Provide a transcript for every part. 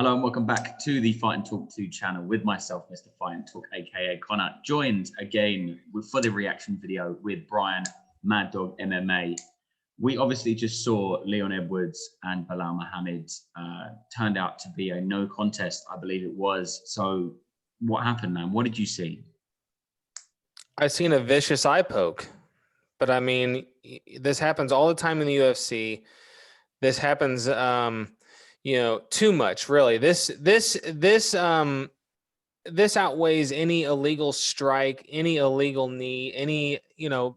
Hello and welcome back to the Fight and Talk 2 channel with myself, Mr. Fight and Talk, aka Connor, joined again for the reaction video with Brian, Mad Dog MMA. We obviously just saw Leon Edwards and Belal Muhammad turned out to be a no contest, I believe it was. So what happened, man? What did you see? I've seen a vicious eye poke, but I mean, this happens all the time in the UFC. This happens, too much, really. This outweighs any illegal strike, any illegal knee,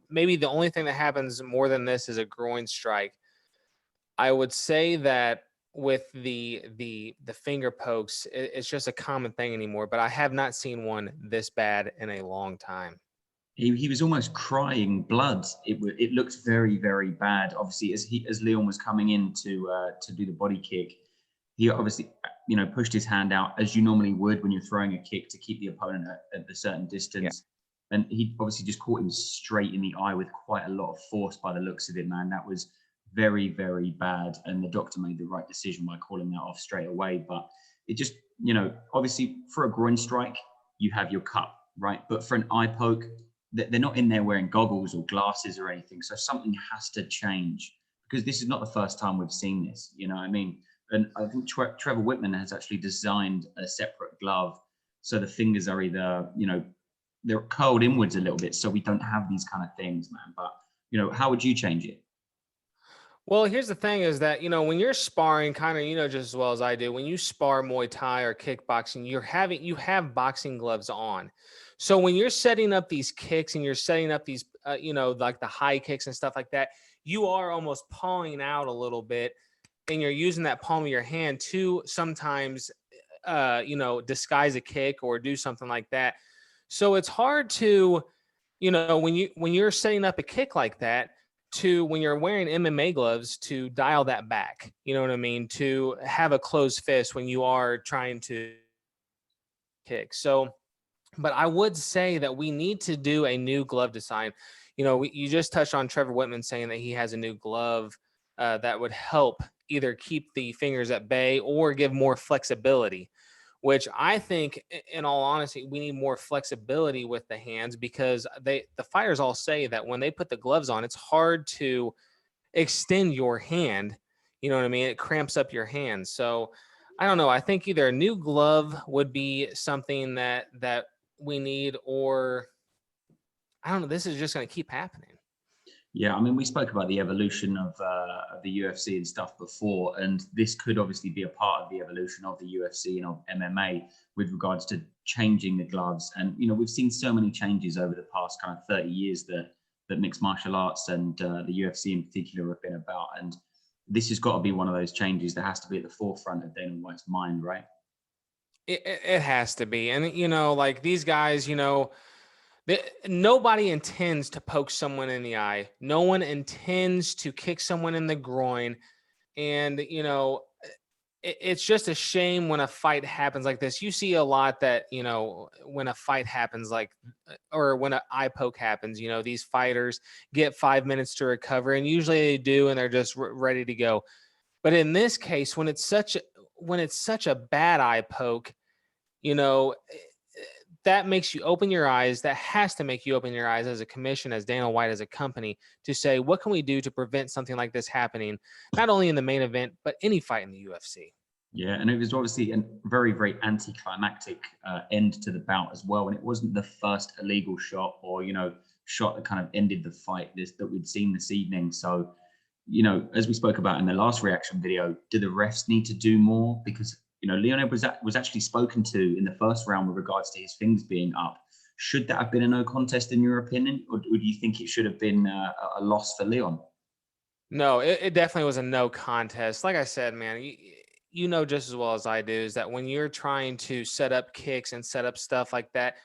maybe the only thing that happens more than this is a groin strike. I would say that with the finger pokes, it's just a common thing anymore, but I have not seen one this bad in a long time. He was almost crying blood. It looked very, very bad. Obviously, as Leon was coming in to do the body kick, he obviously pushed his hand out as you normally would when you're throwing a kick to keep the opponent at a certain distance. Yeah. And he obviously just caught him straight in the eye with quite a lot of force by the looks of it, man. That was very, very bad. And the doctor made the right decision by calling that off straight away. But it just, obviously for a groin strike, you have your cut, right? But for an eye poke, they're not in there wearing goggles or glasses or anything. So something has to change because this is not the first time we've seen this. You know what I mean? And I think Trevor Whitman has actually designed a separate glove. So the fingers are either, they're curled inwards a little bit. So we don't have these kind of things, man. But, how would you change it? Well, here's the thing is that, when you're sparring kind of, just as well as I do, when you spar Muay Thai or kickboxing, you have boxing gloves on. So when you're setting up these kicks and you're setting up these, like the high kicks and stuff like that, you are almost pawing out a little bit and you're using that palm of your hand to sometimes, disguise a kick or do something like that. So it's hard to, when you're setting up a kick like that, to when you're wearing MMA gloves to dial that back, you know what I mean? To have a closed fist when you are trying to kick. So, but I would say that we need to do a new glove design. You just touched on Trevor Whitman saying that he has a new glove that would help either keep the fingers at bay or give more flexibility, which I think, in all honesty, we need more flexibility with the hands because the fighters all say that when they put the gloves on, it's hard to extend your hand. You know what I mean? It cramps up your hand. So I don't know. I think either a new glove would be something that we need, or I don't know. This is just going to keep happening. Yeah, I mean, we spoke about the evolution of the UFC and stuff before, and this could obviously be a part of the evolution of the UFC and of MMA with regards to changing the gloves. And we've seen so many changes over the past kind of 30 years that mixed martial arts and the UFC in particular have been about. And this has got to be one of those changes that has to be at the forefront of Dana White's mind, right? It has to be, and like these guys, nobody intends to poke someone in the eye. No one intends to kick someone in the groin. And, it's just a shame when a fight happens like this. You see a lot that, when a fight happens or when an eye poke happens, these fighters get 5 minutes to recover, and usually they do, and they're just ready to go. But in this case, when it's such a bad eye poke, that makes you open your eyes. That has to make you open your eyes as a commission, as Dana White, as a company, to say, what can we do to prevent something like this happening, not only in the main event, but any fight in the UFC? Yeah, and it was obviously a very, very anticlimactic end to the bout as well. And it wasn't the first illegal shot or, shot that kind of ended the fight that we'd seen this evening. So, as we spoke about in the last reaction video, do the refs need to do more? Because Leon Edwards was actually spoken to in the first round with regards to his fingers being up. Should that have been a no contest in your opinion? Or do you think it should have been a loss for Leon? No, it definitely was a no contest. Like I said, man, you know just as well as I do is that when you're trying to set up kicks and set up stuff like that,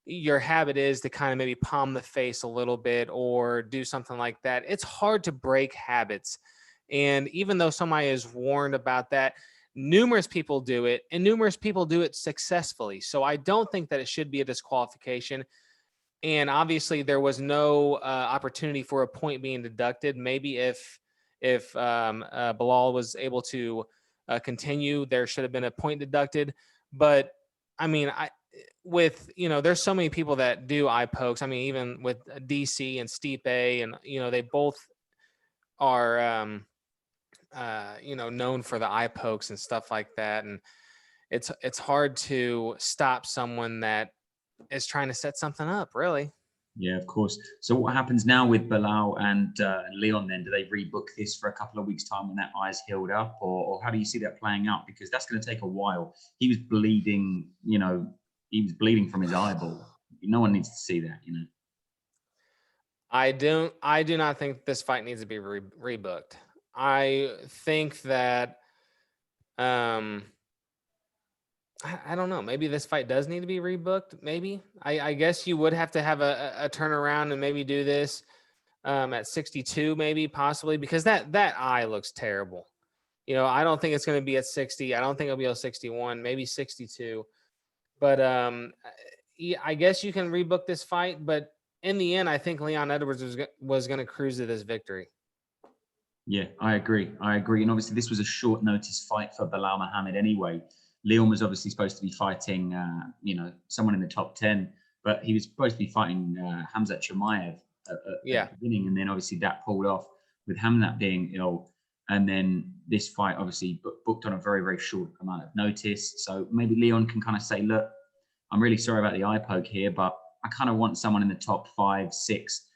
your habit is to kind of maybe palm the face a little bit or do something like that. It's hard to break habits. And even though somebody is warned about that, numerous people do it, and numerous people do it successfully. So I don't think that it should be a disqualification. And obviously there was no opportunity for a point being deducted. Maybe if Belal was able to continue. There should have been a point deducted. But I mean, there's so many people that do eye pokes. I mean, even with DC and Stipe, and they both are known for the eye pokes and stuff like that. And it's hard to stop someone that is trying to set something up, really. Yeah, of course. So what happens now with Belal and Leon then? Do they rebook this for a couple of weeks' time when that eye's healed up? Or how do you see that playing out? Because that's going to take a while. He was bleeding, he was bleeding from his eyeball. No one needs to see that, I do not think this fight needs to be rebooked. I think that I don't know. Maybe this fight does need to be rebooked. Maybe I guess you would have to have a turnaround and maybe do this at 62, maybe possibly, because that eye looks terrible. I don't think it's going to be at 60. I don't think it'll be at 61, maybe 62. But yeah, I guess you can rebook this fight. But in the end, I think Leon Edwards was going to cruise to this victory. Yeah, I agree. And obviously, this was a short notice fight for Belal Muhammad anyway. Leon was obviously supposed to be fighting, someone in the top 10, but he was supposed to be fighting Hamzat Chimaev at the beginning. And then obviously that pulled off with Hamzat being ill. And then this fight obviously booked on a very, very short amount of notice. So maybe Leon can kind of say, look, I'm really sorry about the eye poke here, but I kind of want someone in the top 5, 6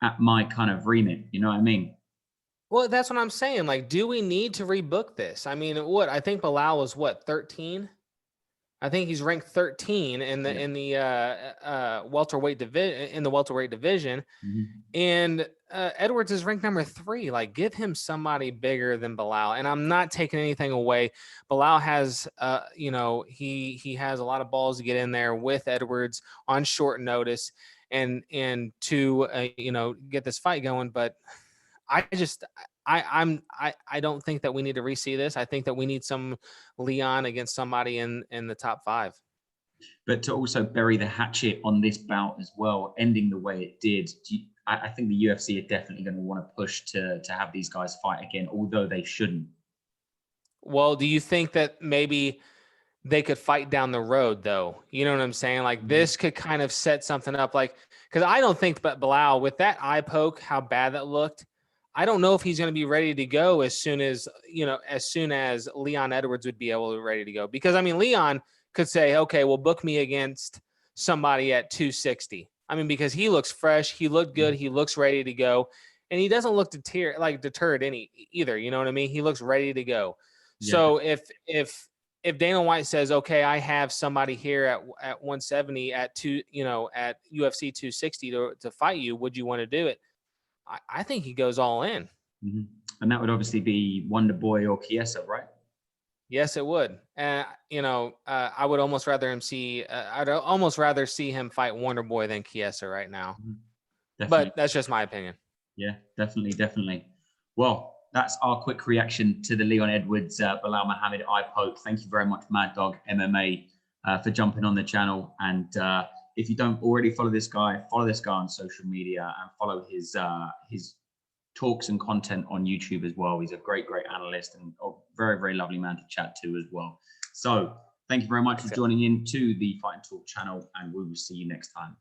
at my kind of remit. You know what I mean? Well, that's what I'm saying. Like, do we need to rebook this? I mean, I think Belal was 13. I think he's ranked 13 in the welterweight division, Mm-hmm. and Edwards is ranked number 3. Like, give him somebody bigger than Belal. And I'm not taking anything away. Belal has, he has a lot of balls to get in there with Edwards on short notice, and to get this fight going. But I don't think that we need to re-see this. I think that we need some Leon against somebody in the top 5. But to also bury the hatchet on this bout as well, ending the way it did, I think the UFC are definitely going to want to push to have these guys fight again, although they shouldn't. Well, do you think that maybe they could fight down the road, though? You know what I'm saying? Like, this could kind of set something up. Like, because I don't think, but Belal, with that eye poke, how bad that looked, I don't know if he's going to be ready to go as soon as Leon Edwards would be able to ready to go. Because I mean, Leon could say, okay, well, book me against somebody at 260. I mean, because he looks fresh, he looked good, he looks ready to go, and he doesn't look deterred either. You know what I mean? He looks ready to go. Yeah. So if Dana White says, okay, I have somebody here at 170 at UFC 260 to fight you, would you want to do it? I think he goes all in. Mm-hmm. And that would obviously be Wonder Boy or Chiesa, right? Yes, it would. I would almost rather I'd almost rather see him fight Wonder Boy than Chiesa right now. Mm-hmm. But that's just my opinion. Yeah, definitely. Well, that's our quick reaction to the Leon Edwards, Belal Muhammad eye poke. Thank you very much, Mad Dog MMA, for jumping on the channel. And if you don't already follow this guy on social media and follow his talks and content on YouTube as well. He's a great analyst and a very, very lovely man to chat to as well. So thank you very much for joining in to the Fight and Talk channel, and we will see you next time.